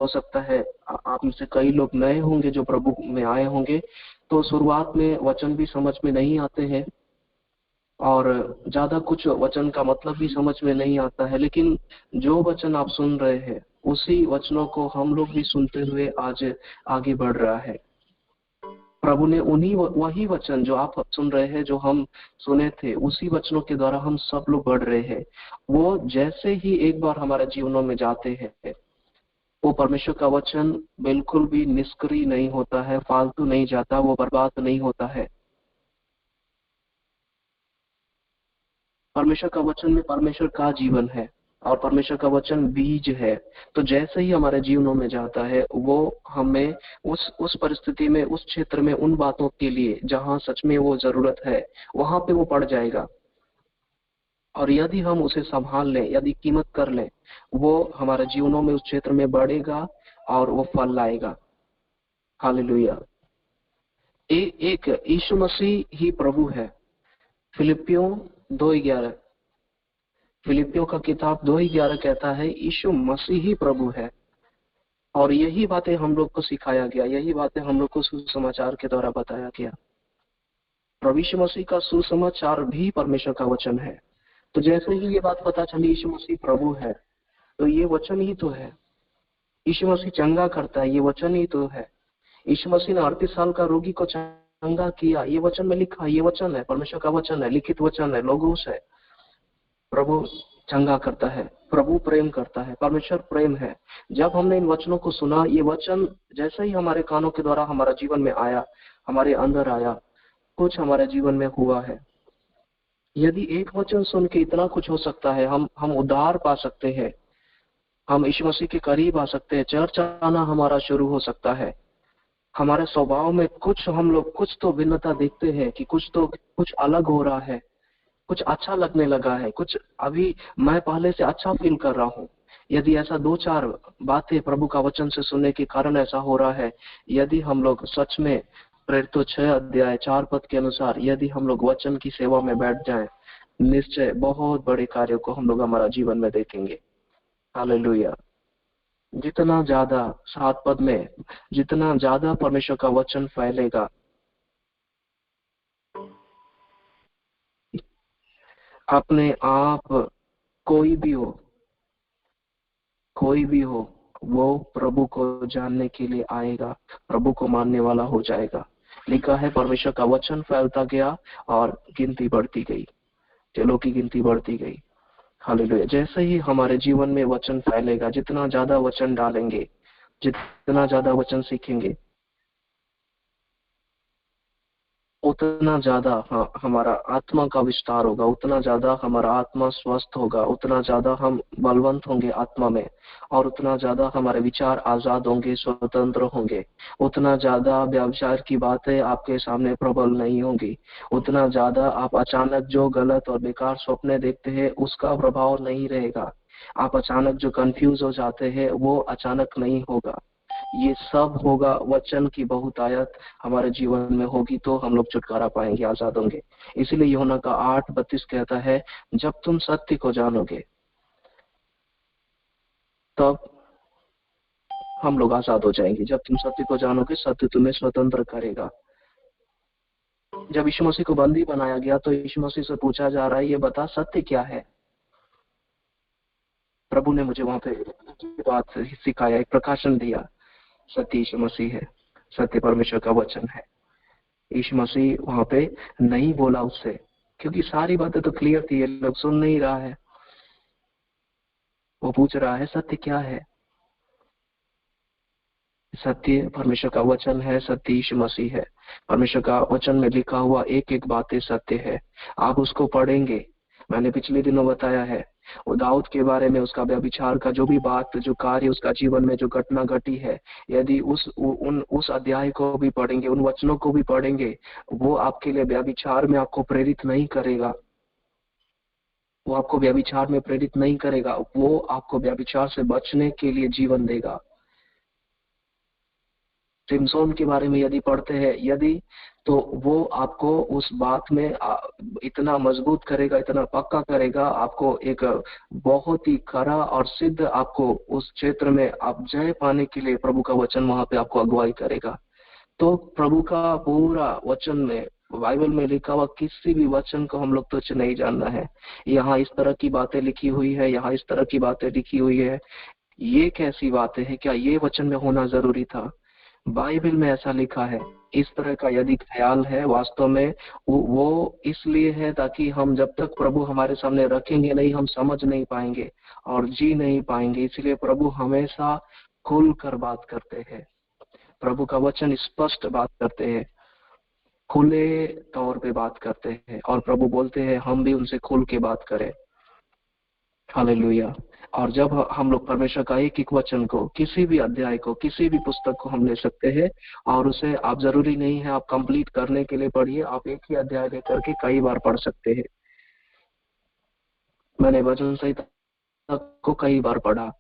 हो सकता है आप में से कई लोग नए होंगे जो प्रभु में आए होंगे, तो शुरुआत में वचन भी समझ में नहीं आते हैं और ज्यादा कुछ वचन का मतलब भी समझ में नहीं आता है, लेकिन जो वचन आप सुन रहे हैं उसी वचनों को हम लोग भी सुनते हुए आज आगे बढ़ रहा है। प्रभु ने उन्हीं वही वचन जो आप सुन रहे हैं, जो हम सुने थे, उसी वचनों के द्वारा हम सब लोग बढ़ रहे हैं। वो जैसे ही एक बार हमारे जीवनों में जाते हैं, वो परमेश्वर का वचन बिल्कुल भी निष्क्रिय नहीं होता है, फालतू नहीं जाता, वो बर्बाद नहीं होता है। परमेश्वर का वचन में परमेश्वर का जीवन है और परमेश्वर का वचन बीज है। तो जैसे ही हमारे जीवनों में जाता है, वो हमें उस परिस्थिति में, उस क्षेत्र में, उन बातों के लिए जहां सच में वो जरूरत है, वहां पे वो पड़ जाएगा। और यदि हम उसे संभाल लें, यदि कीमत कर लें, वो हमारे जीवनों में उस क्षेत्र में बढ़ेगा और वो फल लाएगा। हालेलुया। एक यीशु मसीह ही प्रभु है। फिलिपियों 2:11, फिलिपियों का किताब 2:11 कहता है यीशु मसीह ही प्रभु है। और यही बातें हम लोग को सिखाया गया, यही बातें हम लोग को सुसमाचार के द्वारा बताया गया। प्रभु यीशु मसीह का सुसमाचार भी परमेश्वर का वचन है। तो जैसे ही ये बात पता चली यीशु मसीह प्रभु है, तो ये वचन ही तो है। यीशु मसीह चंगा करता है, ये वचन ही तो है। यीशु मसीह ने 38 साल का रोगी को चंगा किया, ये वचन में लिखा, ये वचन है, परमेश्वर का वचन है, लिखित वचन है, लोगोस है। प्रभु चंगा करता है, प्रभु प्रेम करता है, परमेश्वर प्रेम है। जब हमने इन वचनों को सुना, ये वचन जैसे ही हमारे कानों के द्वारा हमारा जीवन में आया, हमारे अंदर आया, कुछ हमारे जीवन में हुआ है। यदि एक वचन सुन के इतना कुछ हो सकता है, हम उद्धार पा सकते हैं, हम यीशु मसीह के करीब आ सकते हैं, चर्च आना हमारा शुरू हो सकता है, हमारे स्वभाव में हम लोग कुछ तो भिन्नता देखते हैं कि कुछ अलग हो रहा है, कुछ अच्छा लगने लगा है, कुछ अभी मैं पहले से अच्छा फील कर रहा हूँ। यदि ऐसा 2-4 बातें प्रभु का वचन से सुनने के कारण ऐसा हो रहा है, यदि हम लोग सच में प्रेरितों 6:4 के अनुसार यदि हम लोग वचन की सेवा में बैठ जाएं, निश्चय बहुत बड़े कार्यों को हम लोग हमारा जीवन में देखेंगे। हालेलुया। जितना ज्यादा 7 में जितना ज्यादा परमेश्वर का वचन फैलेगा, अपने आप कोई भी हो वो प्रभु को जानने के लिए आएगा, प्रभु को मानने वाला हो जाएगा। लिखा है परमेश्वर का वचन फैलता गया और गिनती बढ़ती गई, चलो की गिनती बढ़ती गई। हालेलुया। जैसे ही हमारे जीवन में वचन फैलेगा, जितना ज्यादा वचन डालेंगे, जितना ज्यादा वचन सीखेंगे, उतना ज्यादा हमारा आत्मा का विस्तार होगा, उतना ज्यादा हमारा आत्मा स्वस्थ होगा, उतना ज्यादा हम बलवंत होंगे आत्मा में, और उतना ज्यादा हमारे विचार आजाद होंगे, स्वतंत्र होंगे। उतना ज्यादा व्यभिचार की बातें आपके सामने प्रबल नहीं होंगी। उतना ज्यादा आप अचानक जो गलत और बेकार सपने देखते हैं उसका प्रभाव नहीं रहेगा। आप अचानक जो कंफ्यूज हो जाते हैं वो अचानक नहीं होगा। ये सब होगा वचन की बहुतायत हमारे जीवन में होगी, तो हम लोग छुटकारा पाएंगे, आजाद होंगे। इसलिए यूहन्ना का 8:32 कहता है, जब तुम सत्य को जानोगे तब हम लोग आजाद हो जाएंगे। जब तुम सत्य को जानोगे, सत्य तुम्हें स्वतंत्र करेगा। जब यीशु मसीह को बंदी बनाया गया तो यीशु मसीह से पूछा जा रहा है, ये बता सत्य क्या है। प्रभु ने मुझे वहां पे बात सिखाया, एक प्रकाशन दिया, सत्य यीशु मसीह है, सत्य परमेश्वर का वचन है। यीशु मसीह वहां पे नहीं बोला उससे, क्योंकि सारी बातें तो क्लियर थी, ये लोग सुन नहीं रहा है। वो पूछ रहा है सत्य क्या है। सत्य परमेश्वर का वचन है, सत्य यीशु मसीह है। परमेश्वर का वचन में लिखा हुआ एक एक बातें सत्य है। आप उसको पढ़ेंगे, मैंने पिछले दिनों बताया है, वो दाऊद के बारे में, उसका व्यभिचार का जो भी बात, जो कार्य उसका जीवन में जो घटना घटी है, यदि उस अध्याय को भी पढ़ेंगे, उन वचनों को भी पढ़ेंगे, वो आपके लिए व्यभिचार में आपको प्रेरित नहीं करेगा। वो आपको व्यभिचार में प्रेरित नहीं करेगा, वो आपको व्यभिचार से बचने के लिए जीवन देगा। सिमसोन के बारे में यदि पढ़ते हैं यदि, तो वो आपको उस बात में इतना मजबूत करेगा, इतना पक्का करेगा, आपको एक बहुत ही खरा और सिद्ध आपको उस क्षेत्र में आप जय पाने के लिए प्रभु का वचन वहां पे आपको अगुवाई करेगा। तो प्रभु का पूरा वचन में, बाइबल में लिखा हुआ किसी भी वचन को हम लोग तुच्छ नहीं जानना है। यहाँ इस तरह की बातें लिखी हुई है, यहाँ इस तरह की बातें लिखी हुई है, ये कैसी बातें है, क्या ये वचन में होना जरूरी था? बाइबल में ऐसा लिखा है। इस तरह का यदि ख्याल है, वास्तव में वो इसलिए है ताकि हम जब तक प्रभु हमारे सामने रखेंगे नहीं, हम समझ नहीं पाएंगे और जी नहीं पाएंगे। इसलिए प्रभु हमेशा खुल कर बात करते हैं, प्रभु का वचन स्पष्ट बात करते हैं, खुले तौर पे बात करते हैं, और प्रभु बोलते हैं हम भी उनसे खुल के बात करें। हालेलुया। और जब हम लोग परमेश्वर का एक एक वचन को, किसी भी अध्याय को, किसी भी पुस्तक को हम ले सकते हैं, और उसे आप जरूरी नहीं है आप कंप्लीट करने के लिए पढ़िए, आप एक ही अध्याय लेकर के कई बार पढ़ सकते हैं। मैंने वचन संहिता को कई बार पढ़ा,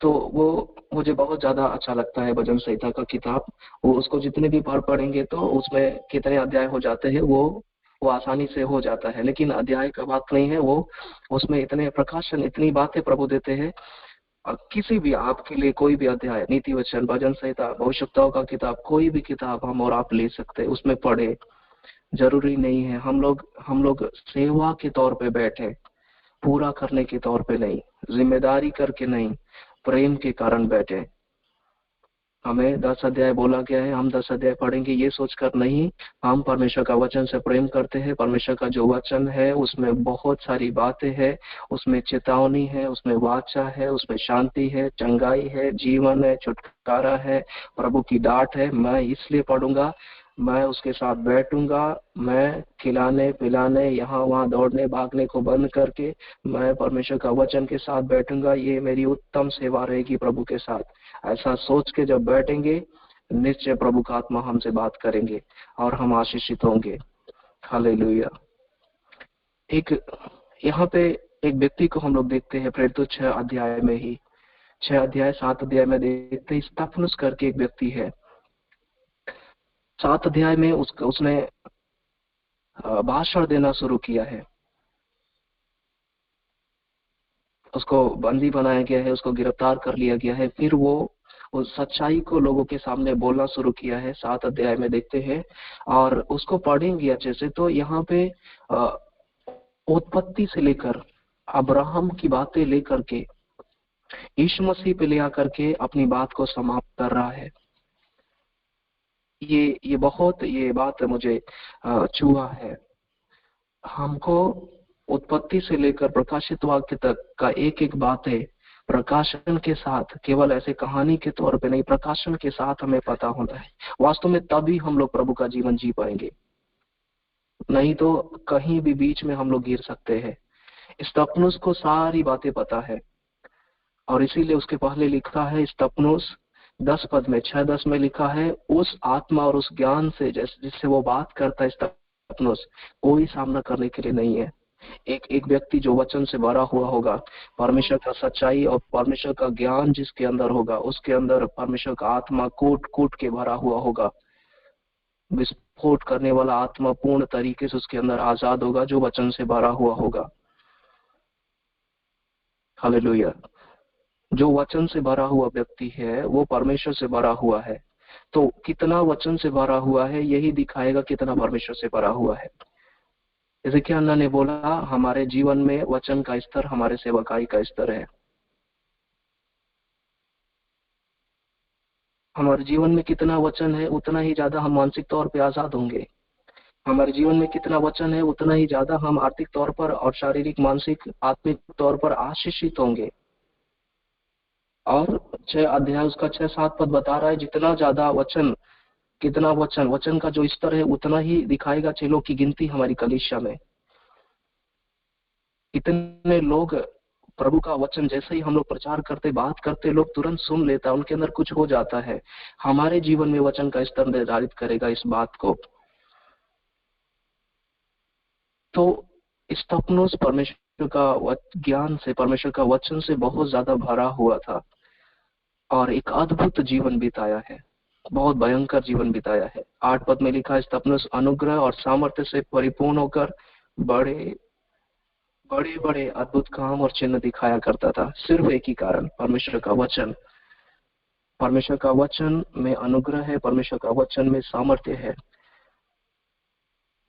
तो वो मुझे बहुत ज्यादा अच्छा लगता है वचन संहिता का किताब। वो उसको जितने भी बार पढ़ेंगे तो उसमें कितने अध्याय हो जाते हैं वो आसानी से हो जाता है। लेकिन अध्याय का बात नहीं है, वो उसमें इतने प्रकाशन, इतनी बातें प्रभु देते हैं। किसी भी आपके लिए कोई भी अध्याय, नीति वचन, भजन संहिता, भविष्यवक्ताओं का किताब, कोई भी किताब हम और आप ले सकते हैं, उसमें पढ़े। जरूरी नहीं है हम लोग सेवा के तौर पे बैठे, पूरा करने के तौर पे नहीं, जिम्मेदारी करके नहीं, प्रेम के कारण बैठे। हमें 10 अध्याय बोला गया है, हम 10 अध्याय पढ़ेंगे ये सोचकर नहीं, हम परमेश्वर का वचन से प्रेम करते हैं। परमेश्वर का जो वचन है उसमें बहुत सारी बातें हैं, उसमें चेतावनी है, उसमें वाचा है, उसमें शांति है, चंगाई है, जीवन है, छुटकारा है, प्रभु की डांट है। मैं इसलिए पढ़ूंगा, मैं उसके साथ बैठूंगा, मैं खिलाने पिलाने, यहाँ वहाँ दौड़ने भागने को बंद करके मैं परमेश्वर का वचन के साथ बैठूंगा। ये मेरी उत्तम सेवा रहेगी प्रभु के साथ। ऐसा सोच के जब बैठेंगे, निश्चय प्रभु का आत्मा हमसे बात करेंगे और हम आशीषित होंगे। हालेलुया। एक यहाँ पे एक व्यक्ति को हम लोग देखते हैं, प्रेरितों 6 अध्याय में ही, 6 अध्याय 7 अध्याय में देखते हैं, स्तेफनुस करके एक व्यक्ति है। 7 अध्याय में उसने भाषण देना शुरू किया है। उसको बंदी बनाया गया है, उसको गिरफ्तार कर लिया गया है, फिर वो उस सच्चाई को लोगों के सामने बोलना शुरू किया है। 7 अध्याय में देखते हैं, और उसको पढ़ेंगे अच्छे से तो यहाँ पे उत्पत्ति से लेकर अब्राहम की बातें लेकर के यीशु मसीह पे ले आकर के अपनी बात को समाप्त कर रहा है। ये बात मुझे छुआ है। हमको उत्पत्ति से लेकर प्रकाशित वाक्य तक का एक एक बातें प्रकाशन के साथ, केवल ऐसे कहानी के तौर पे नहीं, प्रकाशन के साथ हमें पता होता है। वास्तव में तभी हम लोग प्रभु का जीवन जी पाएंगे, नहीं तो कहीं भी बीच में हम लोग गिर सकते हैं। स्तेफनुस को सारी बातें पता है, और इसीलिए उसके पहले लिखा है स्तेफनुस 10 पद में, 6:10 में लिखा है, उस आत्मा और उस ज्ञान से जिससे वो बात करता है स्तेफनुस, कोई सामना करने के लिए नहीं है। एक व्यक्ति जो वचन से भरा हुआ होगा, परमेश्वर का सच्चाई और परमेश्वर का ज्ञान जिसके अंदर होगा, उसके अंदर परमेश्वर का आत्मा कूट कूट के भरा हुआ होगा। विस्फोट करने वाला आत्मा पूर्ण तरीके से उसके अंदर आजाद होगा, जो वचन से भरा हुआ होगा। हालेलुया। जो वचन से भरा हुआ व्यक्ति है वो परमेश्वर से भरा हुआ है। तो कितना वचन से भरा हुआ है यही दिखाएगा कितना परमेश्वर से भरा हुआ है। जैसे कि अन्ना ने बोला, हमारे जीवन में वचन का स्तर हमारे सेवकाई का स्तर है। हमारे जीवन में कितना वचन है उतना ही ज्यादा हम मानसिक तौर पे आजाद होंगे। हमारे जीवन में कितना वचन है उतना ही ज्यादा हम आर्थिक तौर पर और शारीरिक, मानसिक, आत्मिक तौर पर आशीषित होंगे। और 6 अध्याय उसका 6-7 पद बता रहा है, जितना ज्यादा वचन, कितना वचन का जो स्तर है उतना ही दिखाएगा चेलों की गिनती हमारी कलीसिया में। इतने लोग प्रभु का वचन जैसे ही हम लोग प्रचार करते, बात करते, लोग तुरंत सुन लेता, उनके अंदर कुछ हो जाता है। हमारे जीवन में वचन का स्तर निर्धारित करेगा इस बात को। तो स्तेफनुस परमेश्वर का ज्ञान से, परमेश्वर का वचन से बहुत ज्यादा भरा हुआ था और एक अद्भुत जीवन बिताया है। बहुत भयंकर जीवन बिताया है। 8 पद में लिखा है, स्तेफनस अनुग्रह और सामर्थ्य से परिपूर्ण होकर बड़े बड़े बड़े अद्भुत काम और चिन्ह दिखाया करता था। सिर्फ एक ही कारण, परमेश्वर का वचन। परमेश्वर का वचन में अनुग्रह है, परमेश्वर का वचन में सामर्थ्य है।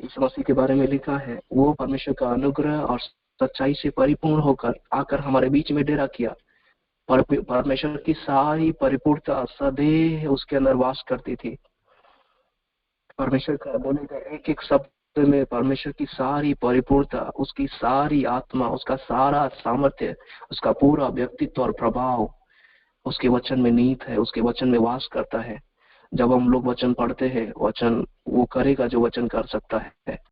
यीशु मसीह के बारे में लिखा है, वो परमेश्वर का अनुग्रह और सच्चाई से परिपूर्ण होकर आकर हमारे बीच में डेरा किया। परमेश्वर की सारी परिपूर्णता सदैव उसके अंदर वास करती थी। परमेश्वर का बोले गए एक एक शब्द में परमेश्वर की सारी परिपूर्णता, उसकी सारी आत्मा, उसका सारा सामर्थ्य, उसका पूरा व्यक्तित्व और प्रभाव उसके वचन में निहित है, उसके वचन में वास करता है। जब हम लोग वचन पढ़ते हैं, वचन वो करेगा जो वचन कर सकता है।